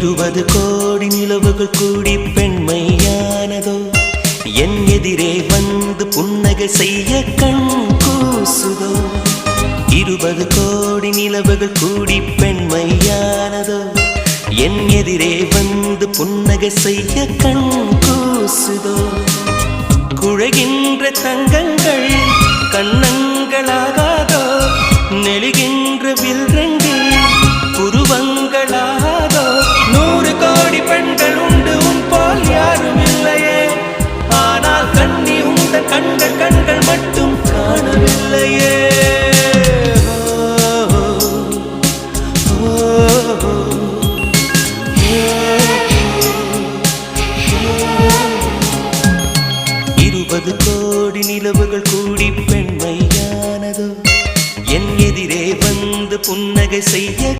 20 கோடி நிலவுகள் கூடி பெண்மையானதோ என் எதிரே வந்து புன்னகை செய்ய கண் கூசுதோ 20 கோடி நிலவுகள் கூடி பெண்மையானதோ என் எதிரே வந்து புன்னகை செய்ய கண் கூசுதோ குழைகின்ற தங்கங்கள் கண்ணங்களாகாதோ நெழுகின்ற வில்ரங்கில் புருவங்களாகாதோ 100 கோடி பெண்கள் உண்டு உன் போல் யாரும் இல்லையே ஆனால் கண்ணி உந்த கண்கள் மட்டும் காணவில்லையே கோடி நிலவுகள் கூடி பெண்மையானதோ என் எதிரே வந்து புன்னகை செய்ய